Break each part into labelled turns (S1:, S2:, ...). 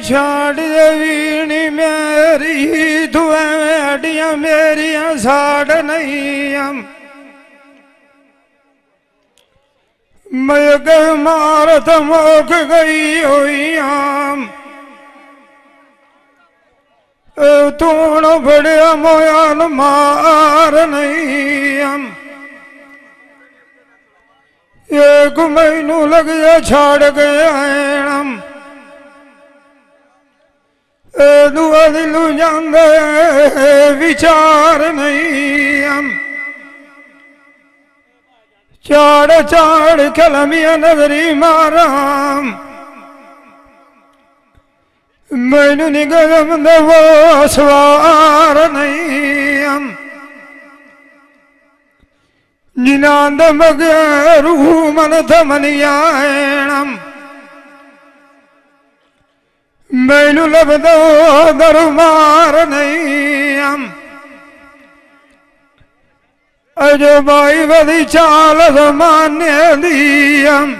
S1: छाड़ वीणी मेरी धुएं अडियां मेरियां साड़ नहीं हम मयग मारत मोख गई हुई हम तूण बड़िया मोयान मार नहीं हम एक महीनू लग गया छाड़ गया हम दुआ दिलू जांदे विचार नहीं हम चाड़ चाड़ कलमिया नजरी माराम मैनू निगम वो सवार नहीं हम जिनांद मगरू मन थमनियाम मैनू लभदो दरबार नहीं हम अजो बाई वधी चाल मान्य दी हम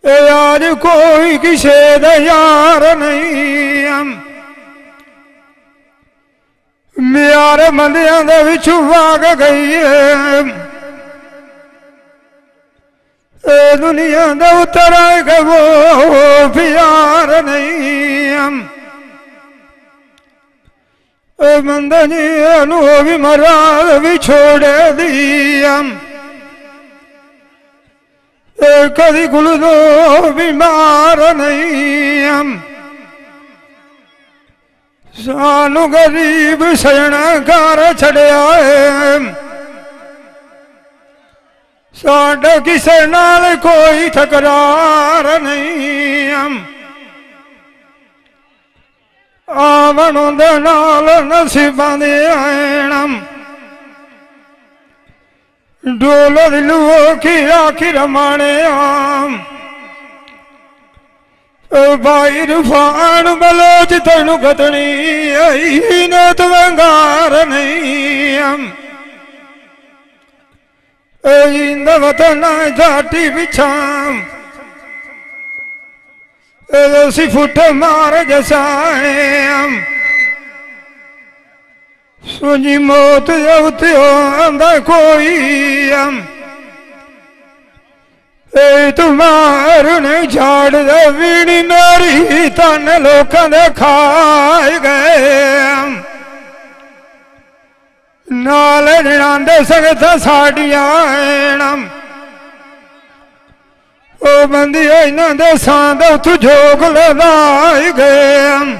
S1: आज कोई किसे यार नहीं हम म्यारे मंदियां दे विच भाग गई है दुनिया दा उतर आए वो प्यार नहीं हम मंदनी अनु भी मराद भी छोड़े दी हम कदी गुल दो बीमार नहीं हम सानू गरीब सजनकार छड़िया है साडा किसे नाल कोई तकरार नहीं हम आवन दे नाल नसीबां दे आएणम डोल दिलू की आखिर माने आम भाई रूफान बलोच तेनू कतनी आई न तवंगार नहीं हम इंद वतन जाटी बिछाम सी फुट मार जसाए हम सुनी मौत जवते आंदा कोई हम तुम्हारे ने झाड़ दे वीणी मेरी तन लोकां दे खाए गए हम नाल जनांदे संगत साडियां हम ओ बंदी इन्हां दे सांद तू जोग लदाई गए हम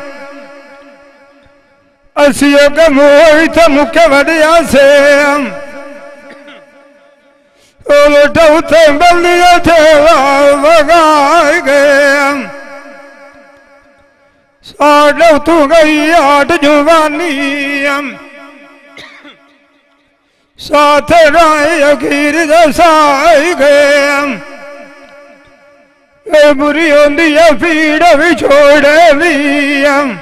S1: असी अगे मोई थे मुके वड़िया से हम उलट उते बल्दिया थे वगाए गए हम साढ़े तू गई आठ जुबानी हम साथ राय अखीर जसाए गए हम बुरी होंदी है पीड़ भी छोड़े ली हम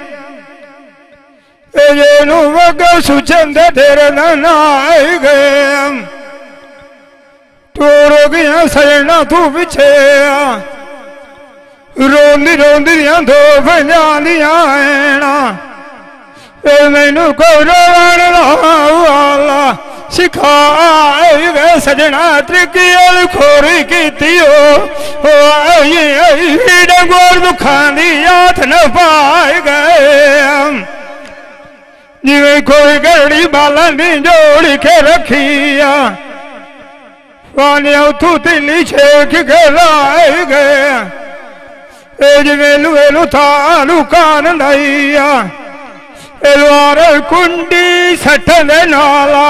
S1: वग सुचंद तेरे नाए गए हम टोर गया सजना तू पिछे रोंदी रोंदी दो पंजा मैनू को रोवण वाला सिखाए गए सजना त्रिकी खोरी की डंगोर दुखा दी हाथ न पाए गए हम जिवे कोई गड़ी बाला नी जोड़ के रखी पानी उथू तिली छेक के लाए गए जिवेलू वेलू थालू कान दैया एलवार कुंडी सट दे नाला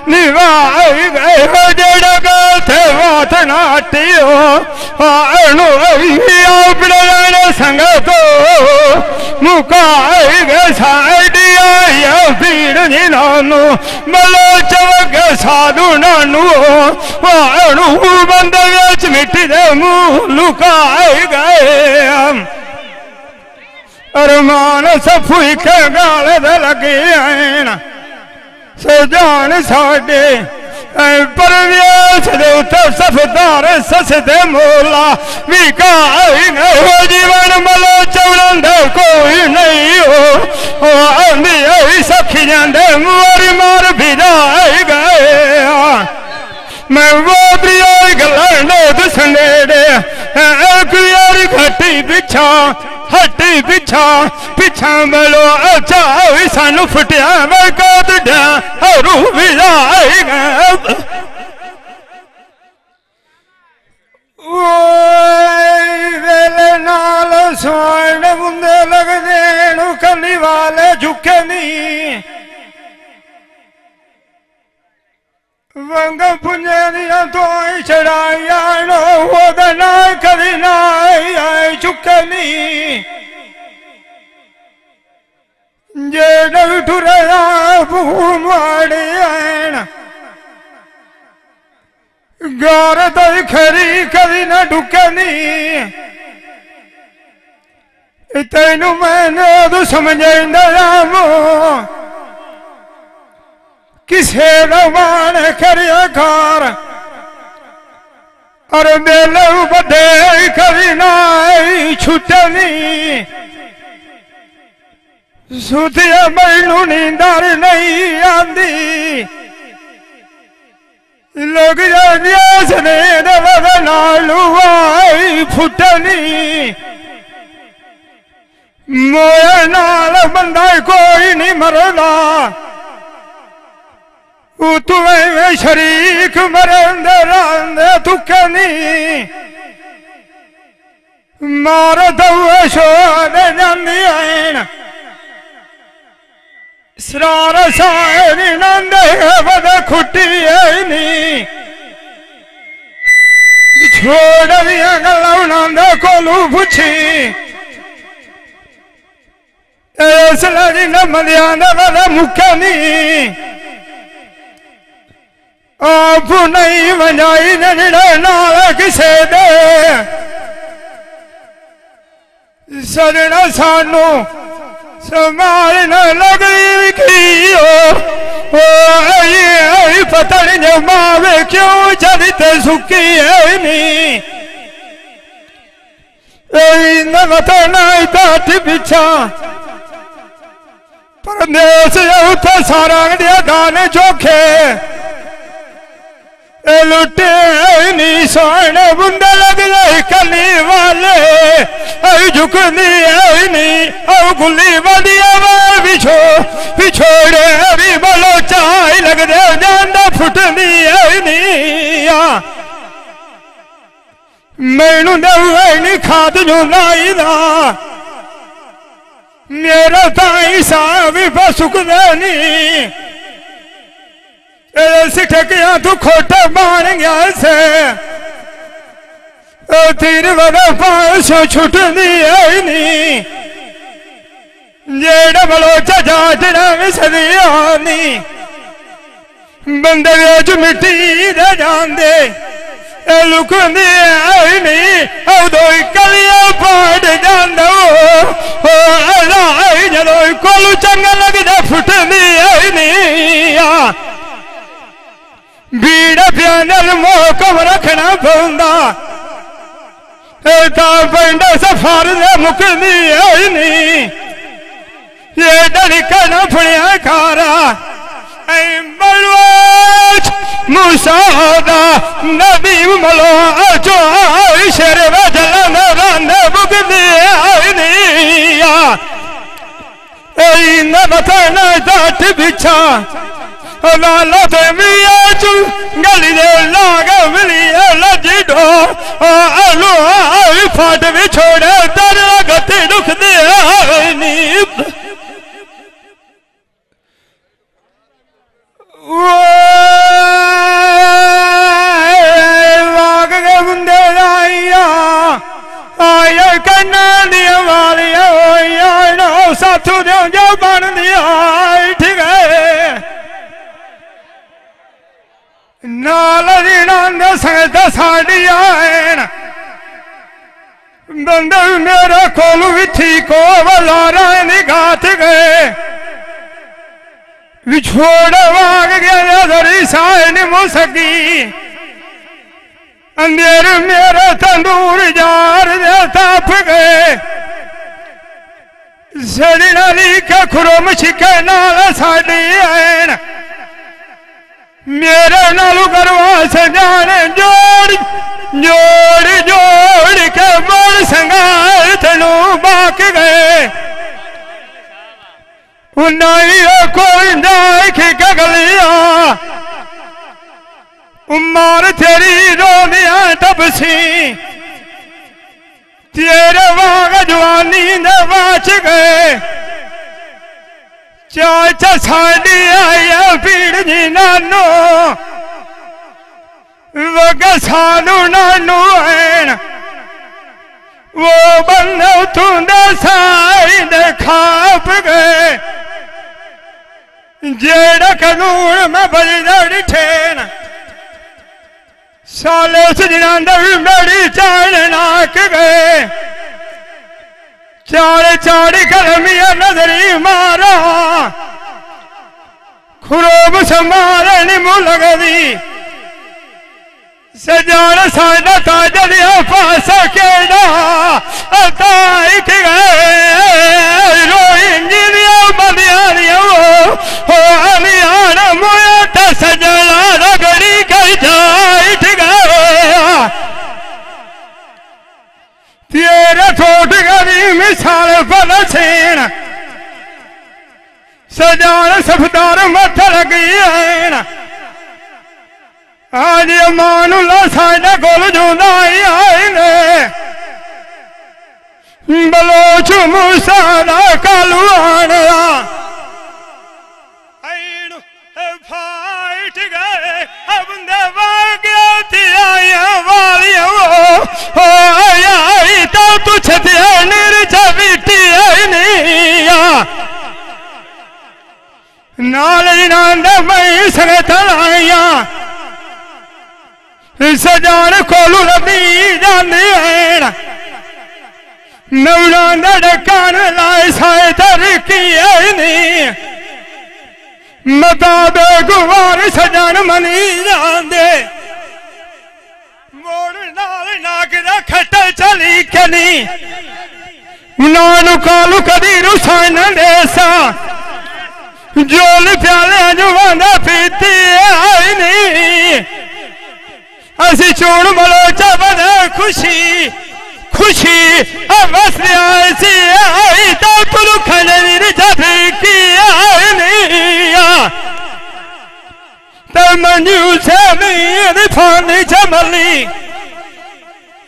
S1: निवाए गए जेड़ा गाथे वाथ नाटियो अपने संग तो मुकाए गए साइडिया भीड़ जिनानू मलो चवक साधु नानू बंद मिट्टी दे मुँह लुकाए गए हम अरमान सफुई के गाल दे लगे आन सजान साडे परवेश दे उते सफदार ससदे मोला विकाई न हो जीवन मलो चौड़न दे कोई नहीं हो आंधी आई सखियां दे मारी मार भिजाए गए मैं वो प्रिय गलाने दुसनेड़े एक यार घटी बिछा हटी पिछा पिछा मिलो अच्छा सानू फटिया मैं कद रू भी वेले नाल सोन बुंदे लग देन कली वाले झुके नहीं वंग पुंजे दिया तो चढ़ाइया वो ना कभी ना चुके नहीं जे ठुरा माड़े गार तो खरी कभी ना ढुके नहीं तेनू मैंने तो समझा मो किसे रवान करिया कार और मेले बड़े कभी ना छुटनी सुतिया मैनू नींदर नहीं आंदी लोग नालुआई फुटनी मोए नाल बंदा कोई नहीं मरदा तुम्हें शरीक मरंदे रंदे तुके नहीं मार दौए शोद जांदी आन सरार सारी नंदे बद खुटी नहीं छोड़ दिया गल्लां कोलू पुछी इस लड़ी नमदिया बद मुक्के नहीं आप नहीं बजाई जड़े नाल किसे दे सजना सानू संभाल न लगी की पता नहीं जमावे क्यों चलते सुखी है नहीं बताना पीछा परदेश उठे सारा दाने चोखे लुटे नहीं सोने बुंदे लग जाए कली वाले झुकनी नहीं गुली वालिया पिछो पिछोड़े अभी बोलो चाय लग दे जाना फुटनी नहीं मैनू नहीं खाद जो लाई दा मेरा ताई सा भी सुखदा नहीं सिठकिया तू खोटा बन गया से तीर वाला 500 छुटनी है नहीं जेड़ा बलोचा जाटना भी सदिया नहीं बंदे विच मिट्टी दे जांदे लुकंदी है नहीं दो कलिया पाट जांदा जदों कोलू चंगा लगदा फुटनी है नहीं बीड़ा प्यानल मोकम रखना पौंदा पिंड सफर मुकनी है नहीं ये डरिका न फड़िया खारा बलवाच मुसादा नबी मलो जो शेर वजल बुकनी है नहीं न बताना जाट बिछा लालत मिया चू गली दे लाग मिली लजी डो आलू फट भी छोड़े तर गति दुख दे लाग गए बुंदे आइया आया कन्ना दिया वालिया साथू दे जो बन दिया ठीक है नाल संगत साड़ी आन बंदे मेरा कोलू भी ठीक हो लारा गात गए विछोड़ वाग गया धरी साए ने मुसकी अंधेर मेरे तंदूर जार दे ताप गए सड़ी नाली के खुरम छिके नाल साड़ी ऐन मेरे नालू करवा सजाने जोड़ जोड़ जोड़ के बड़ संगाल तनु बाक गए उन्नाई कोई नाई के गलिया उम्र तेरी रोनिया तब सी तेरे वाग जवानी ने बाच गए चाचा साड़ी आया पीड़ जी नानो वग सानू नानू है वो बंदे तुंदे साई दे खाप गए जेड़ा कानून में बजदा ठेन साले सजना मेरी चाल नाक गए चार चाड़ी कलमिया नजरी मारा खुरोब संभालने मुँह लगदी सजान साडा ताजलिया पास केड़ा ताई के गए रोइंजिया बलियारिया हो अलियान मोया ता सजना रगड़ी कर जाई गए तेरे ठोट गरी मिसाल पल छेन सजान सफदार मत लगी है आज मानुला साडे कोल जुदाई आई ने बलोच मूसा दा कालू आनिया फाइट गए अब वाग्या तिया वालिया हो आई तो तुझ निर्जा बिटी नाल मई संगत आइया सजान कोलू लभी जानी है नवड़ा डकान लाए साए तरकी नहीं मता दे गुवार सजान मनी जाते मोड़ नाल नाक दा खट्टा चली कनी नानू कालू कदी रुसान देसा जोल प्याले जुवाना पीती आई नहीं असी चोण मलोचा बने खुशी खुशी बस ऐसी आई तो तुलू खजरी की आई नहीं तो मंजू से नहीं फानी चमली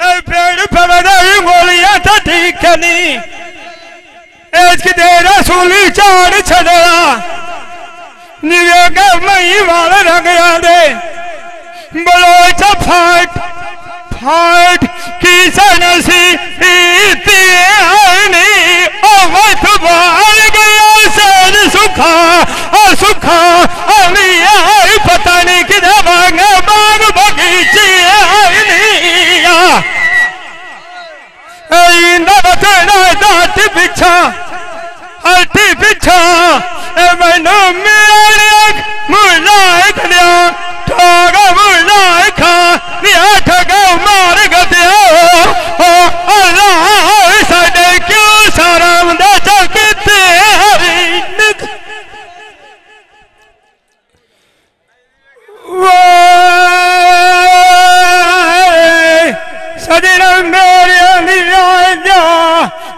S1: पेड़ पवदा गोलियां तो ठीक नहीं इसकी देरा सूली चाड़ छड़ा निवेगा मई वाले रंग दे बलोच फाट फाट की सनसी नहीं अवध बाल गया सर सुखा सुखा आई पता नहीं किधर भागा बाग बगीचे नहीं दात पिछा अल्टी पिछा मैनू मेरे मुलायक दिया ठगा मुलायक खा दिया ठगा मार गया अल्लाह साडे क्यों सारा बंदा चलते सजना मेरे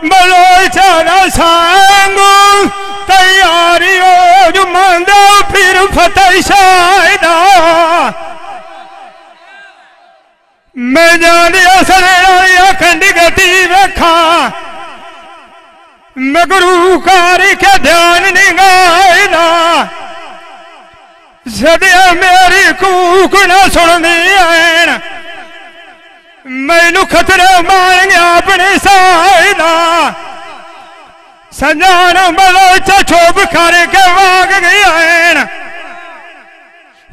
S1: बलोचारा सांगू तैयारी हो जो मंदा फिर फतेह शायदा मैं जाने असर खंड गति रखा मैं गुरु कारी के ध्यान निगाहना सदिया मेरी कूक न सुननी है मैनू खतरे मारेंगे अपने साइना संजान बलोचा छोप खारे के वाग गया है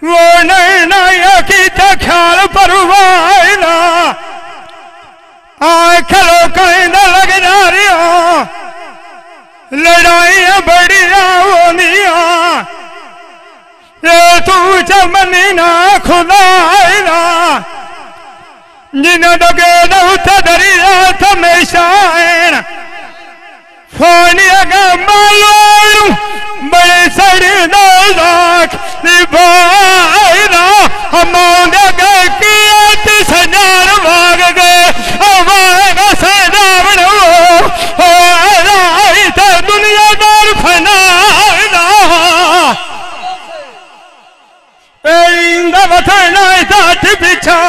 S1: वो नहीं नहीं की ख्याल परवाइना आँख लोग लग जा रही हो लड़ाइया बड़िया होनिया ये तू चमनी ना खुदाएगा जिन्हें डगे न उठा दरिया हमेशा फोनी अगा मालूम बड़े सड़ी नाक निभाएगा हम गए किया सजार भाग गए हमारा सदावन हो दुनियादार फनाएगा वथना दाट पीछा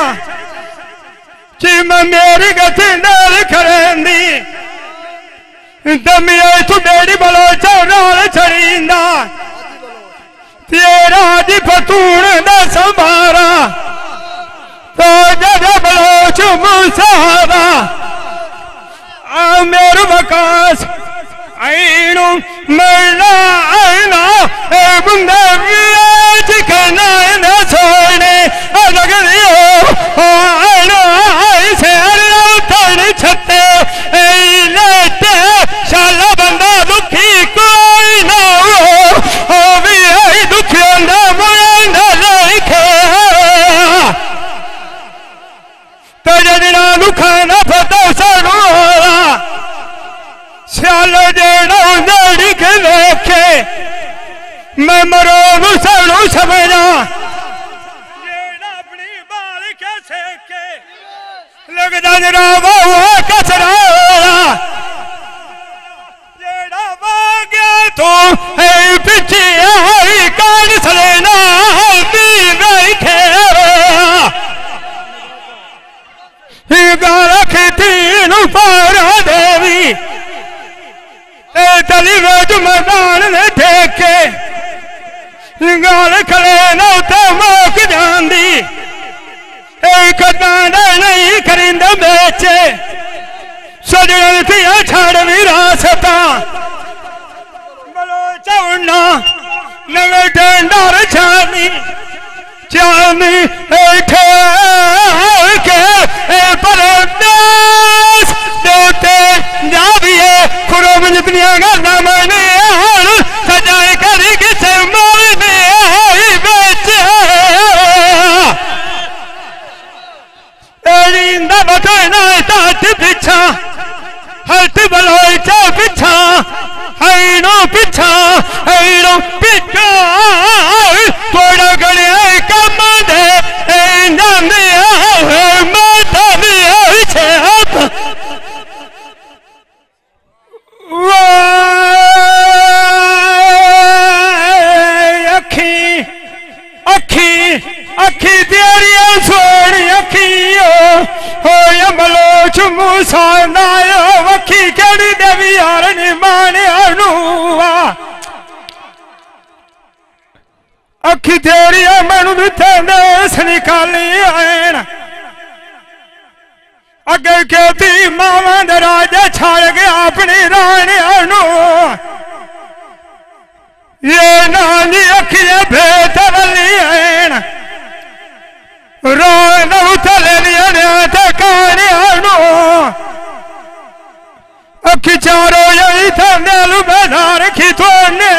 S1: चिम मेरी गति नाल करेंदी दमिया तू मेरी बलो चौराल छड़ींदा तेरा दी फतून दा संभारा तो जब बलो चुम सहारा आ मेरू वकास आईनु मरना आईना ए बुंदा वियाज करना न छोड़ने अलग दियो आईना आई से अल्लाह तोड़ छते ए लेटे शाला बंदा दुखी कोई ना हो भी आई दुखी ना मोया ना लिखे तेरे दिना दुखा ना पता सड़ो श्याल जेड़ा जड़ी के लेके मैं मरो सड़ू समझा जेड़ा अपनी बाल के सेके लग जरा वो कसरा जेड़ा वाग्या तो है पीछे आई कान सलेना दी नहीं खेरा गाल खेती नु पारा देवी तली वेज मैदान ने ठेके गाल खड़े न उते मोक जांदी एक दाना नहीं खरींद बेचे सजन थी छड़ विरासता बलो चौना नवे डंडर छानी चांदी ठे के परदेस देते जाविए खुरो में जितनी गल्ला मैंने सजाए करी किसे मोने आई बेचे इंदा बटना ताट पिछा हट बलोई चा पिछा हैनो पिछा थोड़ा गड़े कम दे जाने माता भी छे अखी अखी अखी तेरिया सोनी अखियो हो यमलो चुमू सानायो अखी केड़ी देवी यार नी माने अनुवा अखी तेरिया मनु दिते देस निकाली आएन अगे कहती मावा दराजा छाड़ गया अपनी रानी अनु ये नानी अखिया भेद वाली आएन रोन उथले काने अनु अखी चारो यही था नेलु बेदार खितोने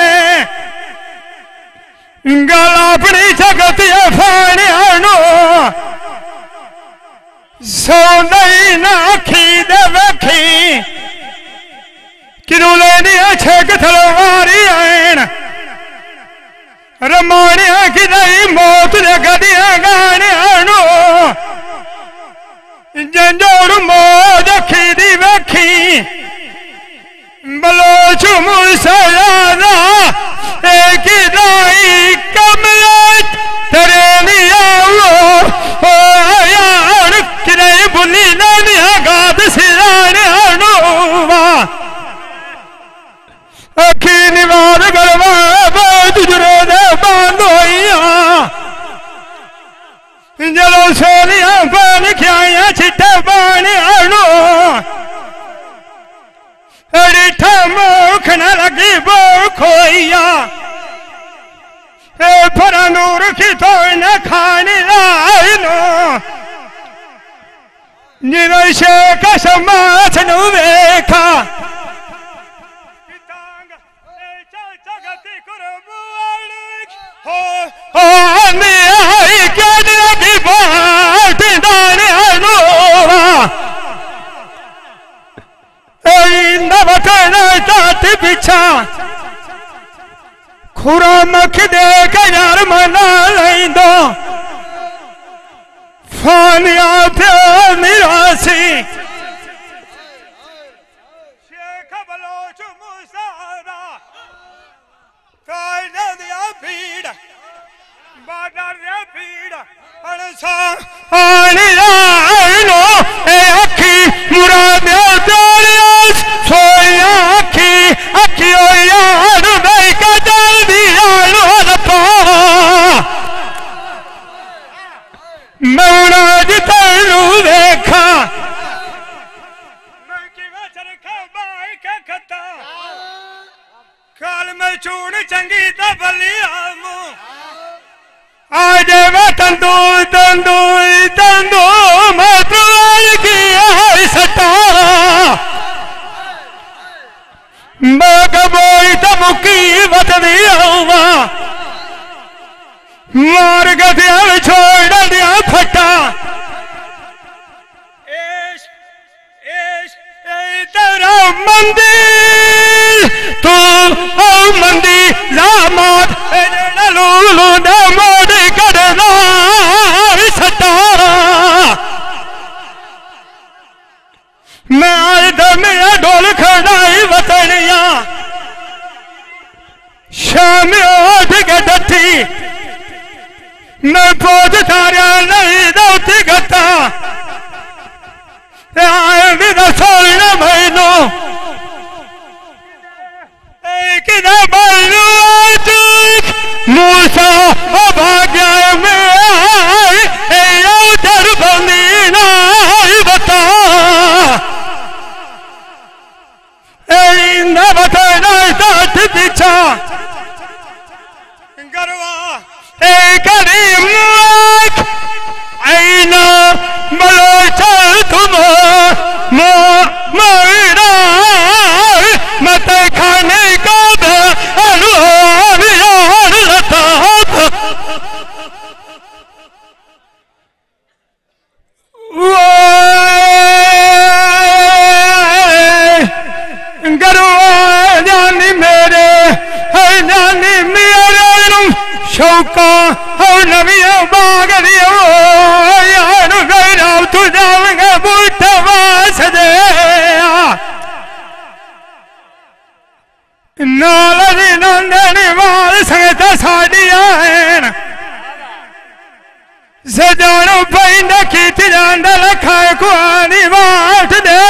S1: गल अपनी जगत फाने अनु सो नहीं ना खी दे वखी किरू लेनी छेक थलवारी आएन रमाने की नहीं मौत दे गदिया गाने अनु जंजोर मौज खी दी वखी बलोच मुसलाना एक दाई कमला तेरे निया हो यार किरे बुली निया गाद सिराने अनुवा अखी निवार गलवा तुझरे दे बांधोइया जलो सोनिया पान खियाया छिट्टे पानी अनु रिठा मुख न लगी बो खोइया फरा नूर की तो न खाने लाइनो निवेशे का समाज नुवेखा हो पीछा खुरा मख दे के यार मना लेंदो फानिया प्यार निरासी शेख बलोच मुसारा कायदे दिया भीड़ बादर रे भीड़ अनसा आनी रानो ए अखी मुराद तेरी सोया अखी अखी ओ यार भाई का जल्दी आलो रपा मौना जितनु देखा मैं की चरखा बाई का खता काल में चूड़ चंगी तबलिया मु आज मैं तंदू तंदू तंदू मतवाल की सता मैं कबोई तमुकी बतनी आऊँगा मार गया छोड़ दिया फटा तेरा मंदिर तू ओ मंदिर जामत लूलू दमोद करना सटा मैं आए दमिया ढोल खड़ाई वतनिया शाम उठ के डठी मैं पौध तारा नहीं दौती गता आए बिना सोलना भाईनो एक ना भाईनो मूसा भाग्य में उधर बंदी ना बता न बताना साथ पीछा गरवा करीम आईना मलो चल तुम मेरा मत खाने का यार लता गरवा जानी मेरे है जानी मेरे शौका और नविया बाग दियो यार गैरा तू जावेंगे बूटा वास दे नालनी नंदनी वाल संगत साड़िया हैं सजानो पैंड खींच जांदा लखाए कुआनी वाट दे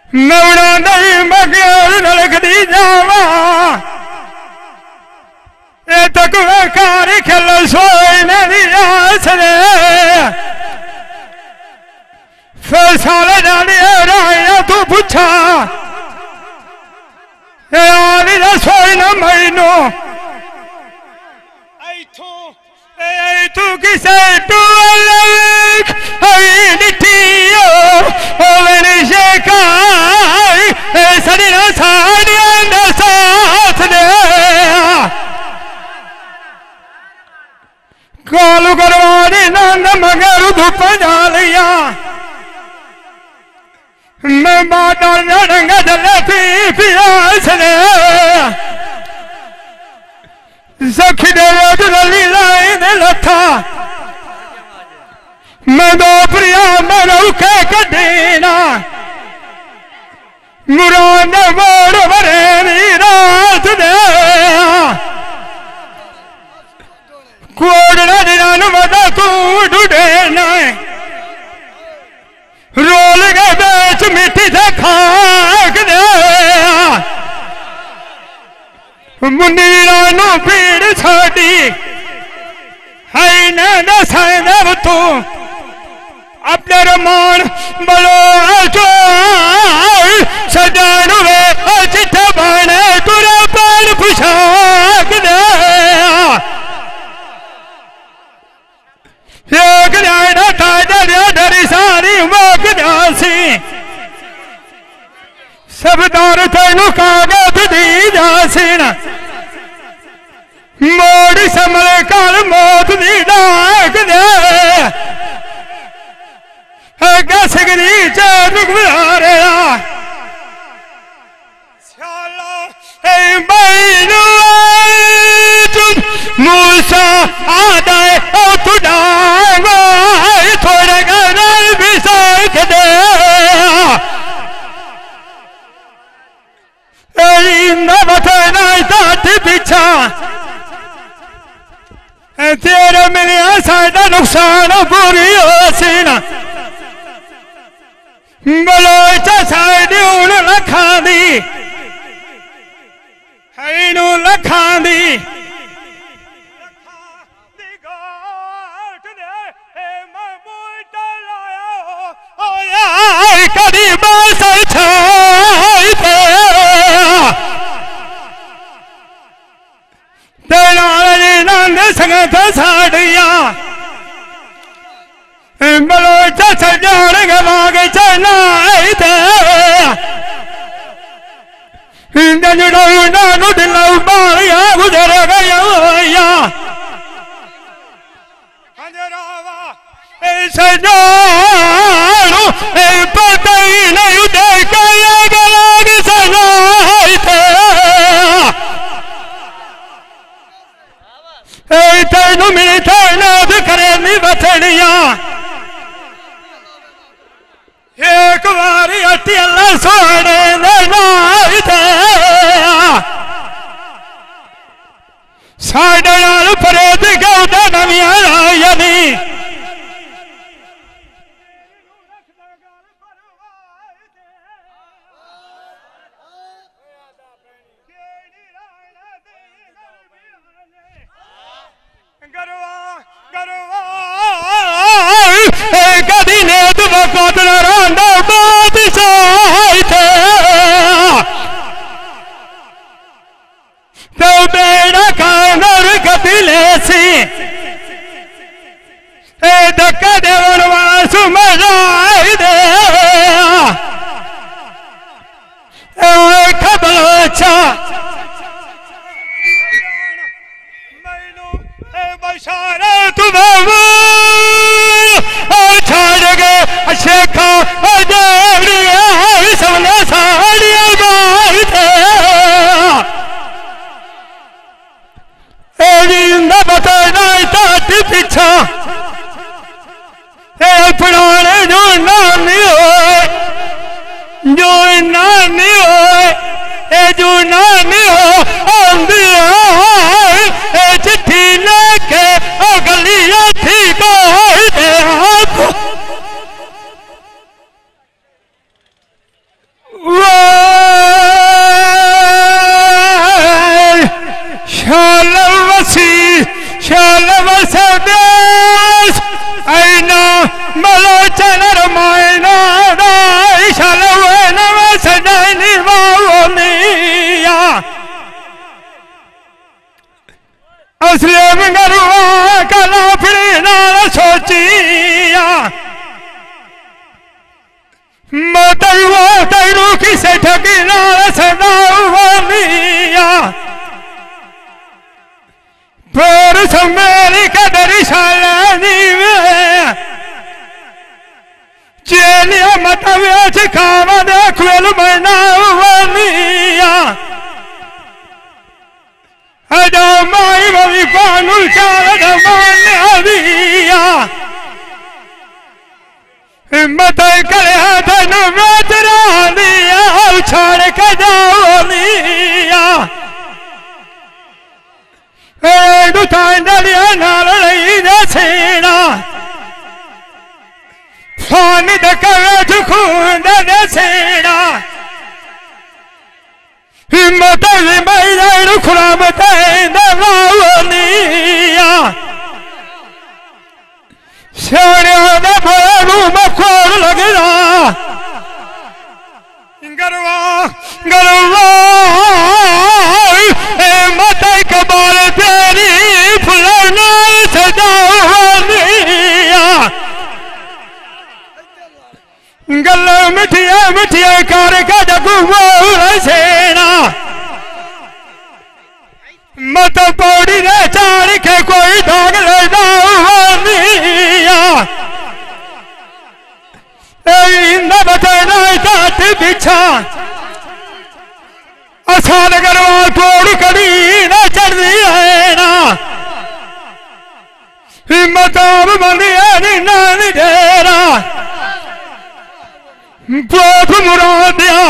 S1: नवड़ा नहीं मगर नलक दी जावा ए तक कारी खेल सोई नहीं आस रे फिर साले जाने राया तू पूछा ए आनी दा सोई ना महीनो आई तू किसे तू अलग आई निटियो ओ मेरी शेखाई ए सड़ी ना साड़िया ना साथ दे कालू करवानी नंद मगर धूप जालिया मैं बाटा नरंगा जले पियास ने सखी देव रली लाई दे लथा मैं दो प्रिया मरु के कटीना मुराद मोड़ वरे रात दे कोडना दिनान मदा तू डूडे नाय रोल के बेच मिट्टी से खाक दे मुंडीरा नो पीड़ छाड़ी है न साइंदव तू अपने रमान बलो सजानु वे चिठ बने तुरा पान पुछाक दे एक जाना ताजा डरी सारी मोक जासी सब दार तेनु कागज दी जासीन मोड़ी समल काल मौत दी डाक दे गसगरी चुक बिहारिया नुकसान पूरी होसीना बलोच साइड लखा दी है लखा दी कदी बस नंद संगत साड़िया बलोच सजान गवाग चना बालिया गुजर गया सजानो पता ही नहीं देखा गलाग सजा तेन मेरी तैनात करे बथड़िया एक बारी अटी अल्लाह सोने साढ़े नाल परेद गौदा नविया रायनी कदी ने तो बेड़ा कानर कपिले सी धक्का देवन वासु मजाई दे खबलोचा मैनू बशारा तू बाबू छाड़ गए शेखा सबने साड़िया बताना पीछा पुराने जो नानी हो जो नानी हो चिट्ठी लेके गलिया थी शालवसदेश ऐना मलोचन रमायना शालवसदैनि वावनिया असलेम गरुआ कला फिरना सोचिया मतलवा तैरू किसे ठगिना सदावनिया पर सम्मेली कदरी शालानी में चेलिया मतव्या चिखावा देखवेल मना वनिया अजा माई वली पानुल चाल माने अदिया हिम्मत करे धन मेजरा दिया उछाड़ के जाओलिया नाल सेना फानी खून सेना हिम्मत खुरामत सियाणिया मखोर लगना गरवा गरवा मत कबाल तेरी फुलना सजावनिया गल मिठिया मिठिया कर जगू सेना मत पौड़ी ने चाड़ के कोई दाग लेना बचना जात पीछा असाल करवा तोड़ कड़ी न चढ़ी है ना हिम्मत बंदी नान डेरा पोत मुरादिया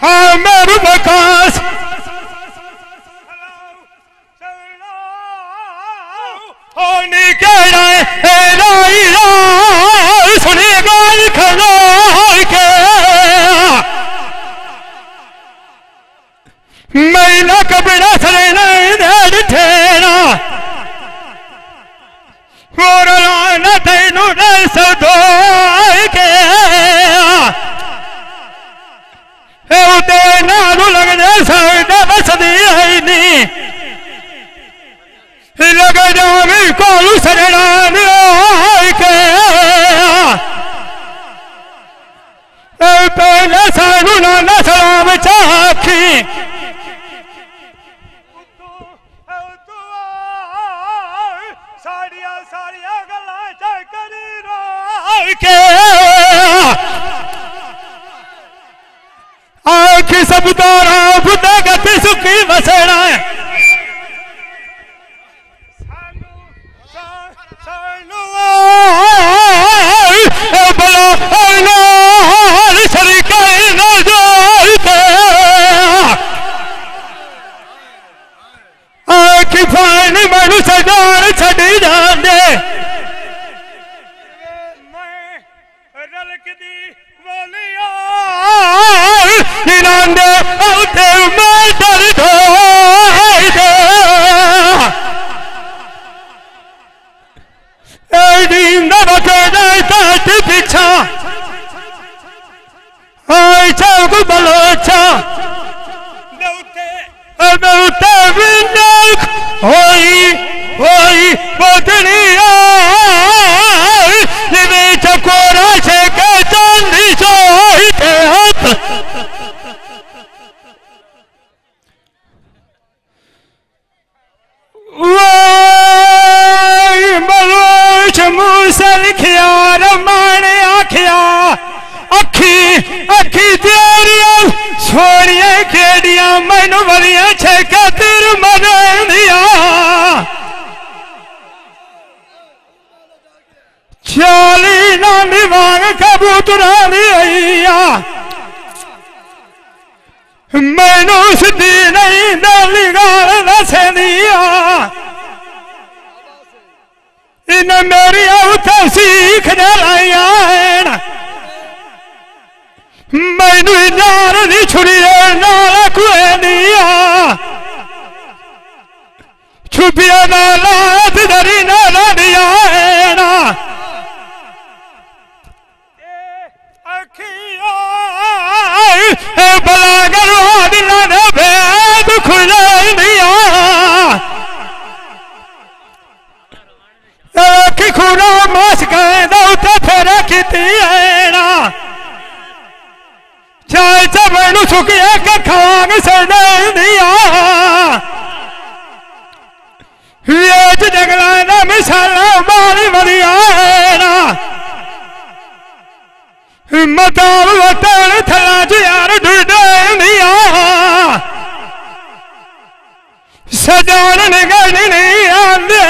S1: हाँ मेरू बकास होनी कह रहे के आख सब तारा बुदा गति सुखी बसना है मैनू सरदार छड़ी जाते रलकदी बोलिया उठे मैं डर पीछा चौक बलोचा होई बदनिया चकोरा से के चांदी सोते हाथ बलोच मूसल खियार माने आखिया अखी अखी तेरिया सोनिया खेड़िया मैनू बड़िया छेका तिर मन दिया चाली नानी वांग कबूतरा दिया मैनू सीधी नहीं डाली गाल दस दिया इन मेरी उठा सीख जलाइया मैनू यार दी छुरी नाल कुए दिया छुपिया नाला दरी नाला दिया ना बला गलो दिला ने भेद खुला दिया कि खुना मास गए दौते फेरा की ना चाहे मैनू सुखिया कखांग सड़े दिया जगला ना मिसाला मारी मरिया ना मताब वतन थला यार ढूंढे दिया सजान निगल नहीं आंदे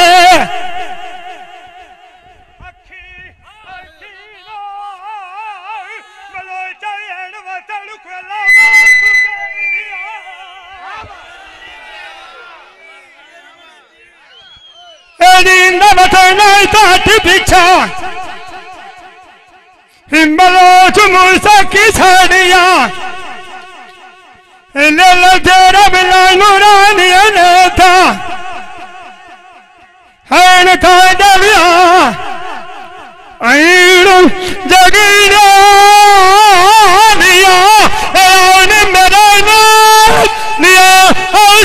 S1: पीछा बलोच मूसा की साड़िया तेरा बिना नूरानिया ने था डलिया जगीरा मेरा निया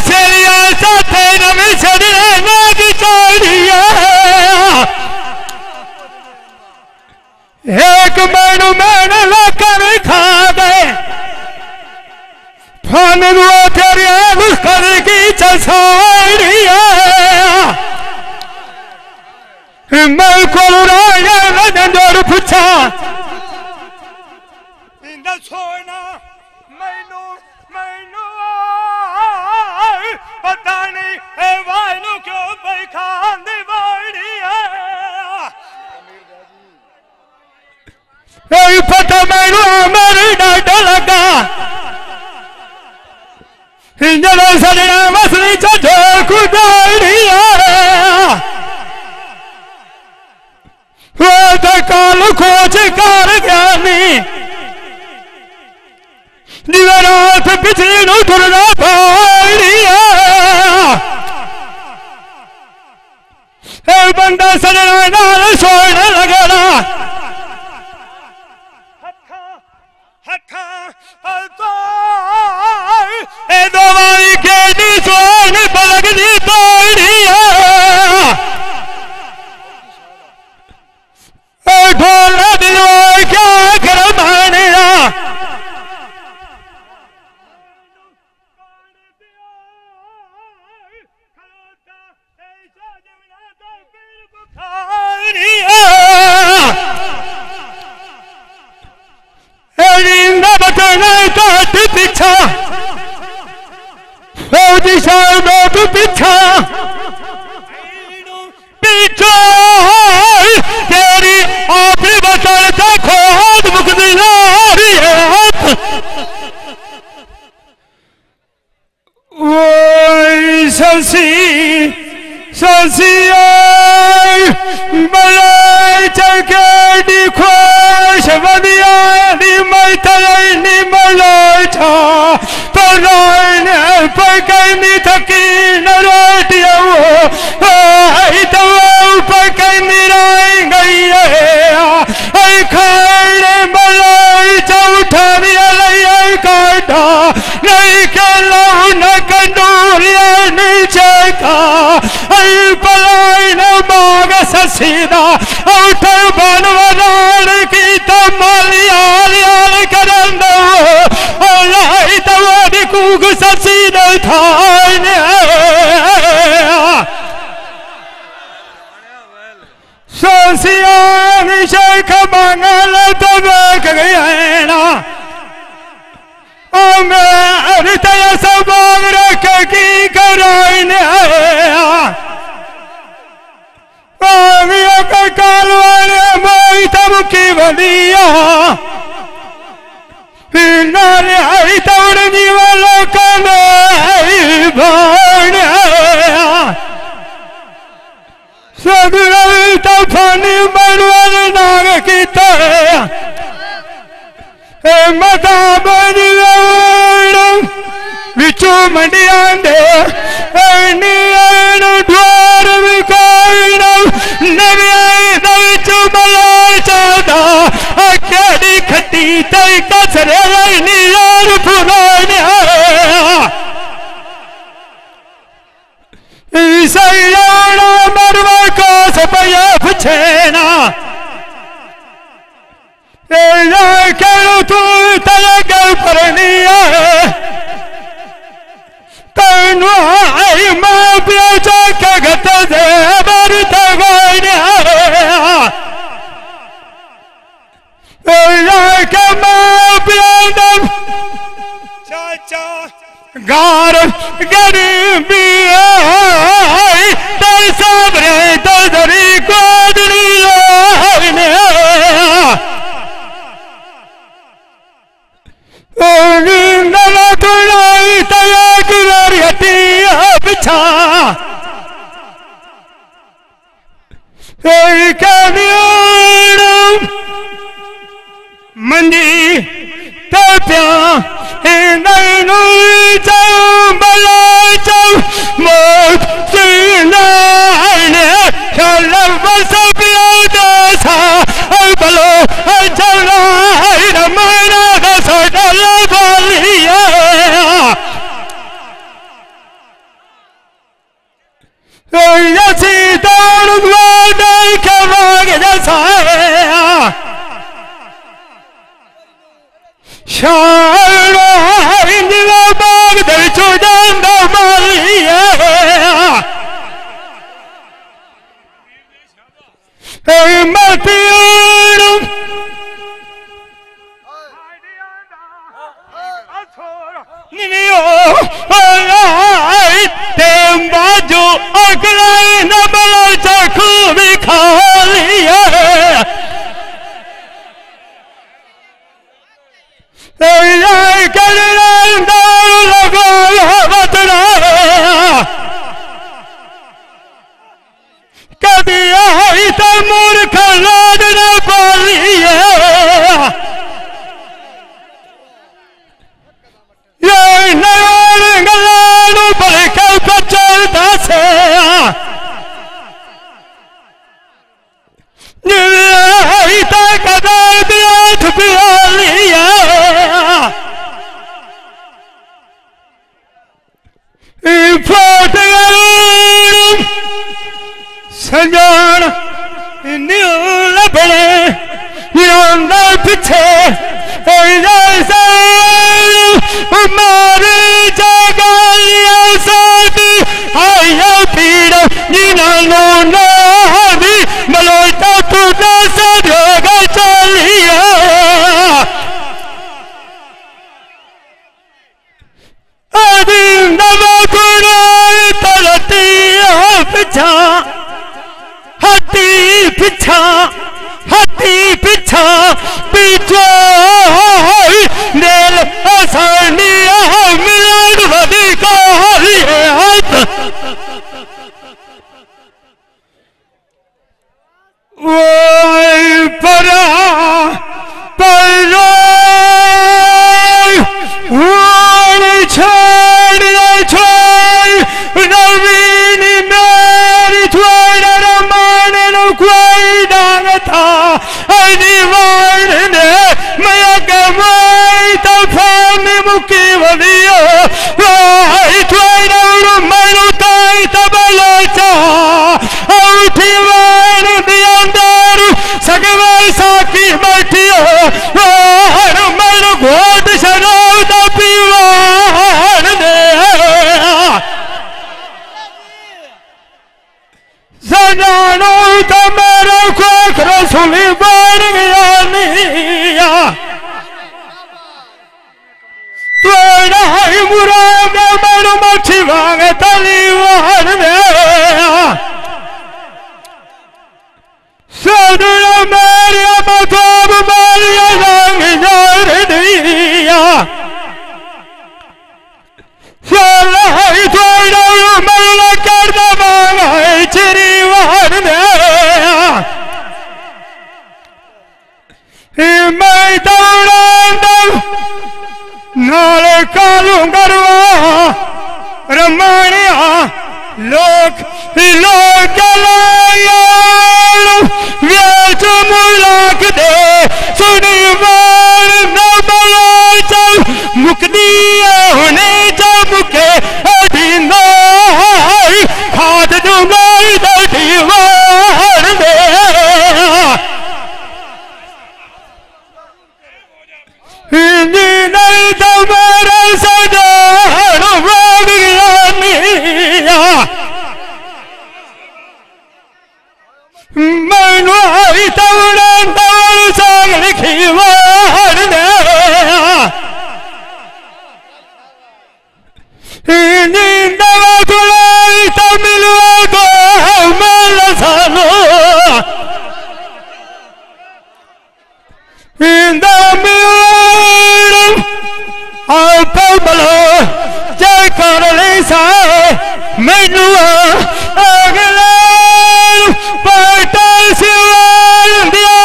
S1: सेरिया साथे नवी छड़िया ना बिचारिया एक मैनू मैंने लाकर खा गए फन तेरिया मुस्कर की चसाड़िया मैं को जोर पूछा सोना मैनू मैनू पता नहीं वायनू क्यों बैखान दी बाड़िया पता मैनू मेरी डाट लगा जड़ो सजना मसली चो खुदाड़िया काल खोज कर ज्ञानी दिवरात पिछली नु टुरना पाड़िया बंदा सजना नाल सोने लगना दवाई के दी सोन पलक दी तोड़िया ढोल सीधा उठ बनवान की तमालियाल करन दो लाई तवादी कूक सीधा था सोसियान शेख मंगल तबक गया मैं तया सब रख की कराने कालवाने मैं तब की बदिया नारे आई तवड़नी वालों का नहीं भाने सदुरल तफानी बनवाल नाग की तरह मता बनियान विचु मंडियान दे नियान द्वार विकायन नवियाई दविचु मलाई चादा अक्यादी खट्टी तई कसरे नियान पुराने ईसायाना मरवा का सपया फछेना करो तू तलगल परनिया तनु आई मां प्याचा कगत दे बरत गया के मां प्यादम चाचा गार गरीबी आई तर सबरे दरी कोदरी ने नला तुलाई तया गुलारी हटिया बिछा मंदी तप्या नैनु चंबला चौ मोत चिनाने चलम बसबिया दसा बलो चला रमना दसा डल बलिया यसी दान वादल के वाग जसा शायरा इंदिरा बाग दर चुदान दमालिया मतियान नियो आई तेंबा जो अगलाई न बला चखू भी खा लिया कभी आई तो मूर्ख लाद न पालिए ये नयान गलानु बलके पचल दासे आई तो कदा दिया थपिया लिया संजान नील बड़े पीछे मारे जगालिया सादी आया पीड़ जिन्हों भी मलोटा तू सदेगा चलिया आदि नवा कुरान तलतिया पिछा हटी पिछा पीछे नेल आसानिया मिलन वधी काली हाथ वो परा परो छोड़ नवीन मेरी छोड़ रमान कोई डांग था अनिवार्य वांग तलीवान में सदुरा मेरे मतलब मारिया रंग जार दिया सलाई थोड़ा मरना कर दबांगा चिरीवान में मैं दौड़ा नाल कालू गरवा रमणिया लोक लोक व्याज मुलाक दे सुनी मार न बला चल मुकदी होने जा मुके अधीना खाद दूंगा दीवार दे नहीं तो मेरा सजान वागिया मैनू आई तवड़ा तवड़ साग लिखी वार दे दवा तुलाई तमिलवा को मल सानो आप बलो जय कर ले साए मैनू अगले पाटा सिवाल दिया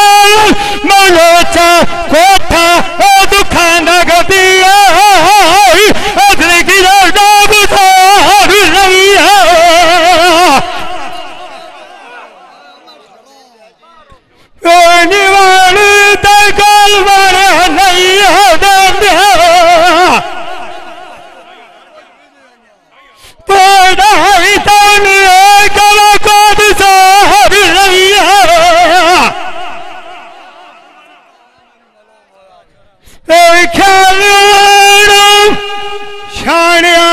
S1: मनोचा कोठा दुखाना गतिया अगले की डाब थार लगिया निवाण तकल वाला नहीं पढ़ाई तन कला कोद सार लगिया ख्याल शानिया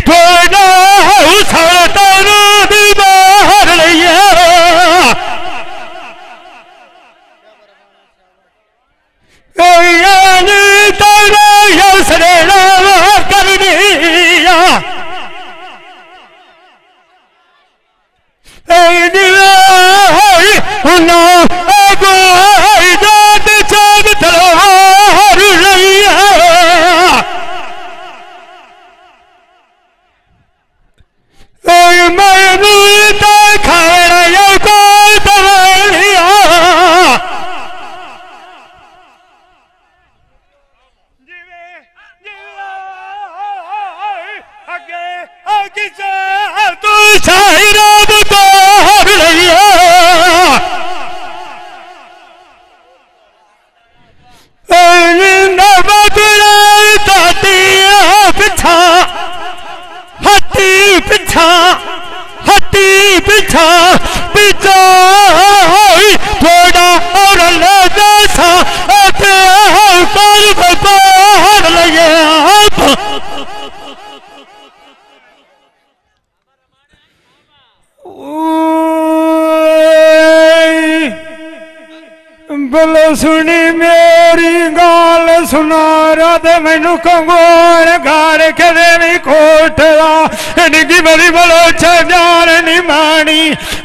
S1: थोड़ा सड़तर दी बाहर लिया तेरा यसरेना कर दिया ना अगुआई जात चाग तलवार लिया मैनू तो खाया को तलिया तू शायराब तोड़ लिया पिछा हटी पिछा हटी पिछा पिछा थोड़ा और लसा कर बाहर लगे बोलो सुनी मेरी गाल सुना रात मैनू कंगोर गार के देवी कोटला निकी बड़ी बोलो छार नी मानी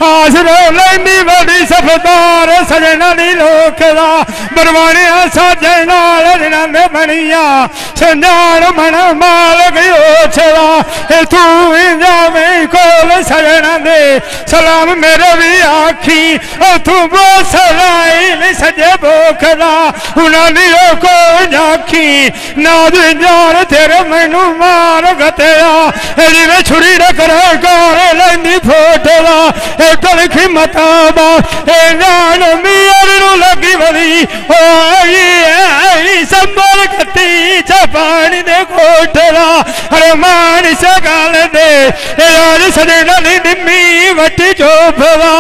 S1: आसरो लेंदी बड़ी सफदार सजना नी लोकला बरवाने साजना दिना दे बनिया संजार मन माल गयो छला तू जावे कोल सजना दे सलाम मेरे भी आखी तू बो सलाई सजे बोखला उन्होंने को जाखी नाद जार तेरे मैनू मार गया जिवे छुरी रकर गारे लेंदी फोटला तलखी मताबा जान मीर लगी बड़ी संभल गती पानी दे कोटला अरे मान सगाल दे यार सजना निम्मी वटी चोपवा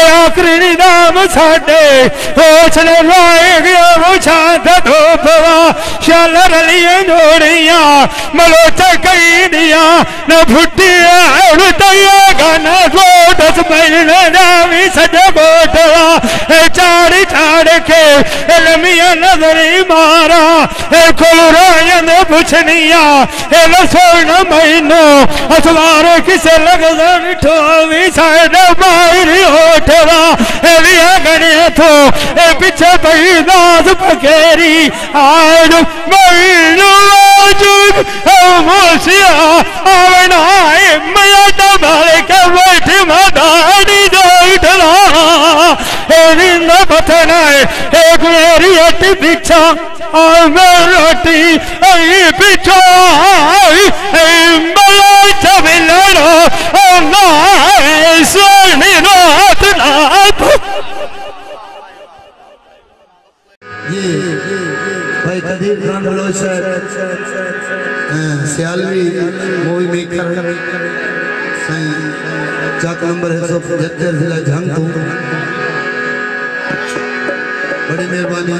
S1: आखिरी निदाम साडे लाए गया वो छात धोपवा शाल रलिए जोड़िया मलोचा कई दिया न फुटिया उड़तया गाना गोटस महीने जावी सजा गोटवा चाड़ी चाड़ के लमिया नजरी मारा खुलरायन पुछनिया सोना महीनो असवार किसे लगन ठोवी साइड बाहरी होठवा लिया गने तो पीछे पई दास पकेरी आड़ महीनो जुग मोसिया आवना मया दबाले के बैठी मदानी जोइठला रिंद पथना एक मेरी अटी पीछा और मैं रोटी आई पीछा मलाई चबिलरो ना सोनी रात नाथ
S2: ये भाई Kadir Khan Baloch Sialvi movie maker Chak number है 175 जिला झांगू बड़ी मेहरबानी।